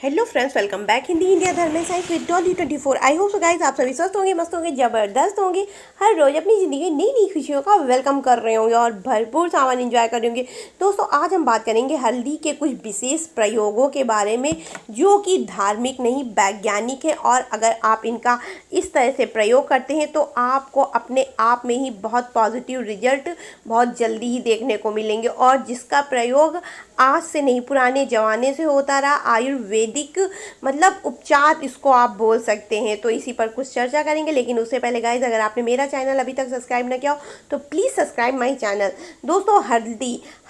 Hello friends, welcome back Hindi India धर्म में science with Dolly 24। I hope so guys आप सभी स्वस्थ होंगे, मस्त होंगे, ज़बरदस्त होंगे। हर रोज़ अपनी ज़िंदगी में नई नई खुशियों का वेलकम कर रहे होंगे और भरपूर सामान एंजॉय कर रहे होंगे। दोस्तों, आज हम बात करेंगे हल्दी के कुछ विशेष प्रयोगों के बारे में जो कि धार्मिक नहीं वैज्ञानिक है। और अगर आप इनका इस तरह से प्रयोग करते हैं तो आपको अपने आप में ही बहुत पॉजिटिव रिजल्ट बहुत जल्दी ही देखने को मिलेंगे। और जिसका प्रयोग आज से नहीं पुराने ज़माने से होता रहा, आयुर्वेदिक मतलब उपचार इसको आप बोल सकते हैं। तो इसी पर कुछ चर्चा करेंगे, लेकिन उससे पहले गाइज अगर आपने मेरा चैनल अभी तक सब्सक्राइब ना किया हो तो प्लीज़ सब्सक्राइब माई चैनल। दोस्तों,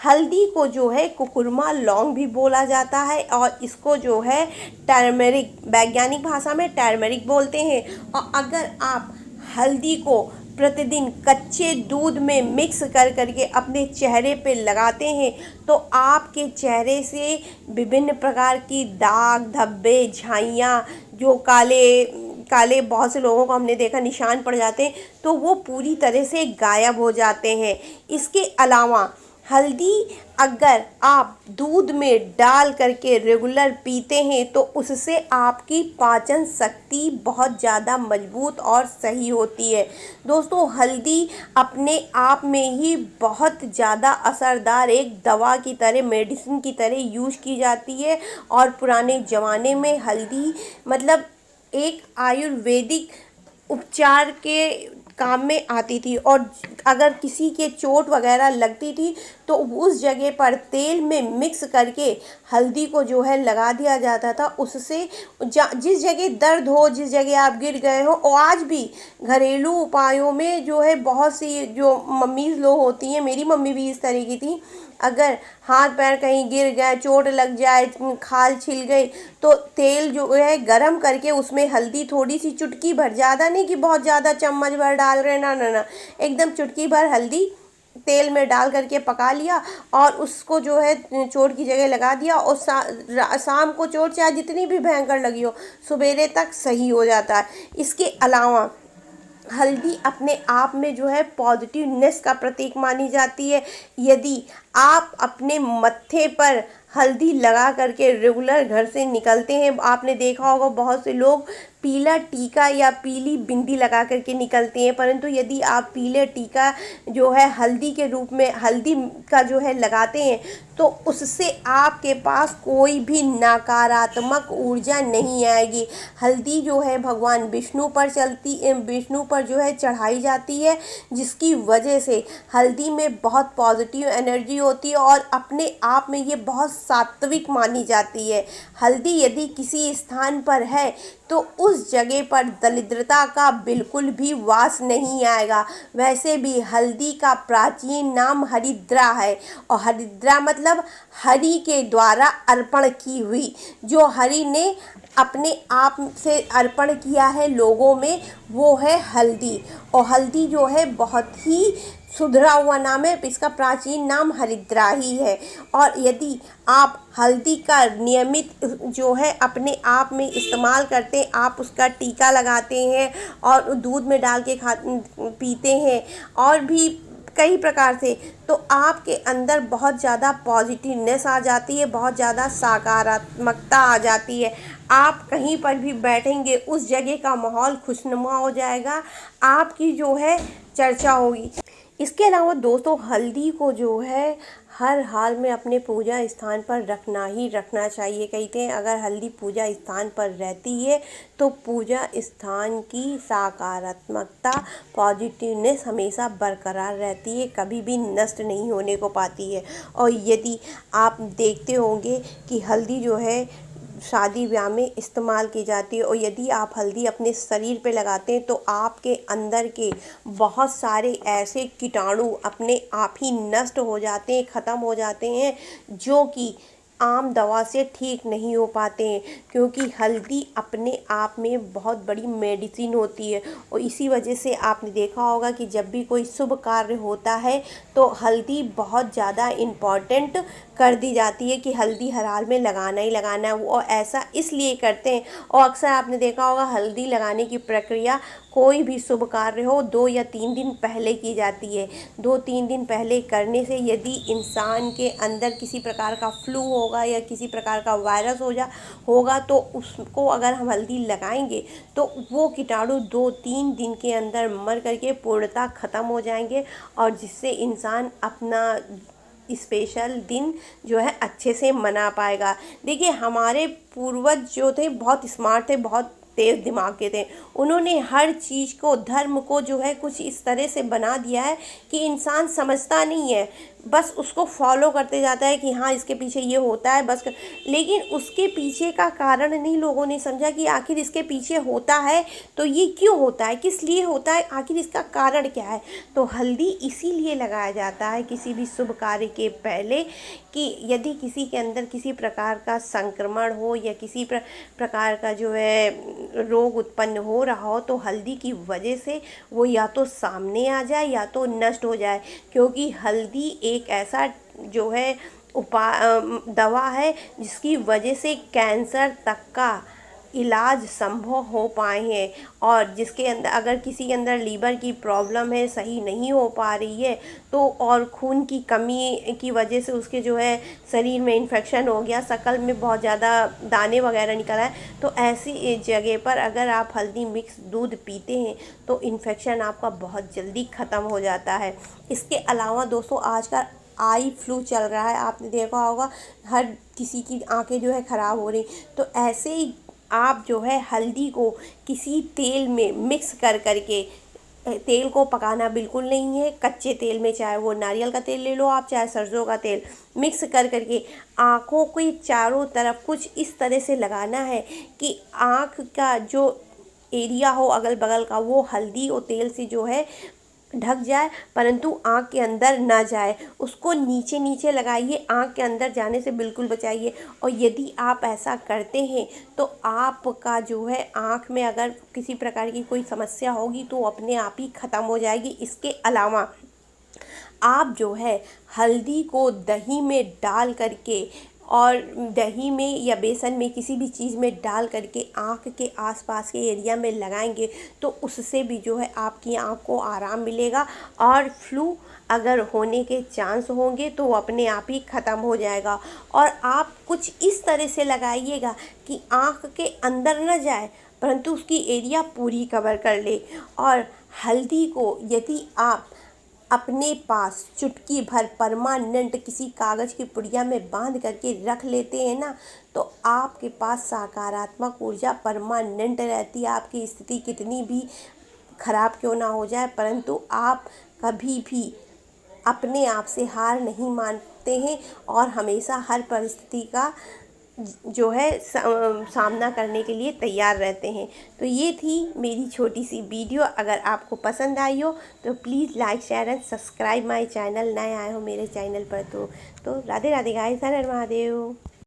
हल्दी को जो है कुकुरमा लौंग भी बोला जाता है और इसको जो है टर्मरिक, वैज्ञानिक भाषा में टर्मरिक बोलते हैं। और अगर आप हल्दी को प्रतिदिन कच्चे दूध में मिक्स कर करके अपने चेहरे पे लगाते हैं तो आपके चेहरे से विभिन्न प्रकार की दाग धब्बे झाइयाँ, जो काले काले बहुत से लोगों को हमने देखा निशान पड़ जाते हैं, तो वो पूरी तरह से गायब हो जाते हैं। इसके अलावा हल्दी अगर आप दूध में डाल करके रेगुलर पीते हैं तो उससे आपकी पाचन शक्ति बहुत ज़्यादा मजबूत और सही होती है। दोस्तों, हल्दी अपने आप में ही बहुत ज़्यादा असरदार एक दवा की तरह, मेडिसिन की तरह यूज़ की जाती है। और पुराने ज़माने में हल्दी मतलब एक आयुर्वेदिक उपचार के काम में आती थी। और अगर किसी के चोट वगैरह लगती थी तो उस जगह पर तेल में मिक्स करके हल्दी को जो है लगा दिया जाता था। उससे जिस जगह दर्द हो, जिस जगह आप गिर गए हो, और आज भी घरेलू उपायों में जो है बहुत सी जो मम्मीज़ लोग होती हैं, मेरी मम्मी भी इस तरह की थी, अगर हाथ पैर कहीं गिर गए, चोट लग जाए, खाल छिल गई तो तेल जो है गरम करके उसमें हल्दी थोड़ी सी चुटकी भर, ज़्यादा नहीं कि बहुत ज़्यादा चम्मच भर डाल रहे, ना ना ना, एकदम चुटकी भर हल्दी तेल में डाल करके पका लिया और उसको जो है चोट की जगह लगा दिया। और शाम को चोट चाहे जितनी भी भयंकर लगी हो, सवेरे तक सही हो जाता है। इसके अलावा हल्दी अपने आप में जो है पॉजिटिवनेस का प्रतीक मानी जाती है। यदि आप अपने मत्थे पर हल्दी लगा करके रेगुलर घर से निकलते हैं, आपने देखा होगा बहुत से लोग पीला टीका या पीली बिंदी लगा करके निकलते हैं, परंतु यदि आप पीले टीका जो है हल्दी के रूप में हल्दी का जो है लगाते हैं तो उससे आपके पास कोई भी नकारात्मक ऊर्जा नहीं आएगी। हल्दी जो है भगवान विष्णु पर जो है चढ़ाई जाती है, जिसकी वजह से हल्दी में बहुत पॉजिटिव एनर्जी होती है और अपने आप में ये बहुत सात्विक मानी जाती है। हल्दी यदि किसी स्थान पर है तो उस जगह पर दरिद्रता का बिल्कुल भी वास नहीं आएगा। वैसे भी हल्दी का प्राचीन नाम हरिद्रा है और हरिद्रा मतलब हरि के द्वारा अर्पण की हुई, जो हरि ने अपने आप से अर्पण किया है लोगों में, वो है हल्दी। और हल्दी जो है बहुत ही सुधरा हुआ नाम है, इसका प्राचीन नाम हरिद्रा ही है। और यदि आप हल्दी का नियमित जो है अपने आप में इस्तेमाल करते हैं, आप उसका टीका लगाते हैं और दूध में डाल के पीते हैं और भी कई प्रकार से, तो आपके अंदर बहुत ज़्यादा पॉजिटिवनेस आ जाती है, बहुत ज़्यादा सकारात्मकता आ जाती है। आप कहीं पर भी बैठेंगे उस जगह का माहौल खुशनुमा हो जाएगा, आपकी जो है चर्चा होगी। इसके अलावा दोस्तों, हल्दी को जो है हर हाल में अपने पूजा स्थान पर रखना ही रखना चाहिए। कहते हैं अगर हल्दी पूजा स्थान पर रहती है तो पूजा स्थान की सकारात्मकता, पॉजिटिवनेस हमेशा बरकरार रहती है, कभी भी नष्ट नहीं होने को पाती है। और यदि आप देखते होंगे कि हल्दी जो है शादी ब्याह में इस्तेमाल की जाती है, और यदि आप हल्दी अपने शरीर पे लगाते हैं तो आपके अंदर के बहुत सारे ऐसे कीटाणु अपने आप ही नष्ट हो जाते हैं, ख़त्म हो जाते हैं, जो कि आम दवा से ठीक नहीं हो पाते हैं, क्योंकि हल्दी अपने आप में बहुत बड़ी मेडिसिन होती है। और इसी वजह से आपने देखा होगा कि जब भी कोई शुभ कार्य होता है तो हल्दी बहुत ज़्यादा इम्पॉर्टेंट कर दी जाती है कि हल्दी हर हाल में लगाना ही लगाना है। वो ऐसा इसलिए करते हैं, और अक्सर आपने देखा होगा हल्दी लगाने की प्रक्रिया कोई भी शुभ कार्य हो 2 या 3 दिन पहले की जाती है। 2-3 दिन पहले करने से यदि इंसान के अंदर किसी प्रकार का फ्लू होगा होगा या किसी प्रकार का वायरस होगा तो उसको अगर हम हल्दी लगाएंगे तो वो कीटाणु 2-3 दिन के अंदर मर करके पूर्णतः ख़त्म हो जाएंगे, और जिससे इंसान अपना स्पेशल दिन जो है अच्छे से मना पाएगा। देखिए, हमारे पूर्वज जो थे बहुत स्मार्ट थे, बहुत तेज़ दिमाग के थे। उन्होंने हर चीज़ को, धर्म को जो है कुछ इस तरह से बना दिया है कि इंसान समझता नहीं है, बस उसको फॉलो करते जाता है कि हाँ इसके पीछे ये होता है बस लेकिन उसके पीछे का कारण नहीं लोगों ने समझा कि आखिर इसके पीछे होता है तो ये क्यों होता है, किस लिए होता है, आखिर इसका कारण क्या है। तो हल्दी इसीलिए लगाया जाता है किसी भी शुभ कार्य के पहले कि यदि किसी के अंदर किसी प्रकार का संक्रमण हो या किसी प्रकार का जो है रोग उत्पन्न हो रहा हो तो हल्दी की वजह से वो या तो सामने आ जाए या तो नष्ट हो जाए, क्योंकि हल्दी एक ऐसा जो है दवा है जिसकी वजह से कैंसर तक का इलाज संभव हो पाए हैं, और जिसके अंदर अगर किसी के अंदर लीवर की प्रॉब्लम है, सही नहीं हो पा रही है तो, और खून की कमी की वजह से उसके जो है शरीर में इन्फेक्शन हो गया, शक्ल में बहुत ज़्यादा दाने वगैरह निकल आए, तो ऐसी जगह पर अगर आप हल्दी मिक्स दूध पीते हैं तो इन्फेक्शन आपका बहुत जल्दी ख़त्म हो जाता है। इसके अलावा दोस्तों आजकल आई फ्लू चल रहा है, आपने देखा होगा हर किसी की आंखें जो है ख़राब हो रही, तो ऐसे ही आप जो है हल्दी को किसी तेल में मिक्स करके, तेल को पकाना बिल्कुल नहीं है, कच्चे तेल में, चाहे वो नारियल का तेल ले लो आप, चाहे सरसों का तेल, मिक्स करके आँखों के चारों तरफ कुछ इस तरह से लगाना है कि आँख का जो एरिया हो अगल बगल का वो हल्दी और तेल से जो है ढक जाए, परंतु आँख के अंदर ना जाए। उसको नीचे नीचे लगाइए, आँख के अंदर जाने से बिल्कुल बचाइए। और यदि आप ऐसा करते हैं तो आपका जो है आँख में अगर किसी प्रकार की कोई समस्या होगी तो अपने आप ही ख़त्म हो जाएगी। इसके अलावा आप जो है हल्दी को दही में डाल करके, और दही में या बेसन में किसी भी चीज़ में डाल करके आँख के आसपास के एरिया में लगाएंगे तो उससे भी जो है आपकी आँख को आराम मिलेगा, और फ्लू अगर होने के चांस होंगे तो वो अपने आप ही ख़त्म हो जाएगा। और आप कुछ इस तरह से लगाइएगा कि आँख के अंदर न जाए परंतु उसकी एरिया पूरी कवर कर ले। और हल्दी को यदि आप अपने पास चुटकी भर परमानेंट किसी कागज़ की पुड़िया में बांध करके रख लेते हैं ना, तो आपके पास सकारात्मक ऊर्जा परमानेंट रहती है। आपकी स्थिति कितनी भी खराब क्यों ना हो जाए, परंतु आप कभी भी अपने आप से हार नहीं मानते हैं और हमेशा हर परिस्थिति का जो है सामना करने के लिए तैयार रहते हैं। तो ये थी मेरी छोटी सी वीडियो। अगर आपको पसंद आई हो तो please like share and subscribe my channel. नए आए हो मेरे चैनल पर तो राधे राधे गाइस, हर हर महादेव।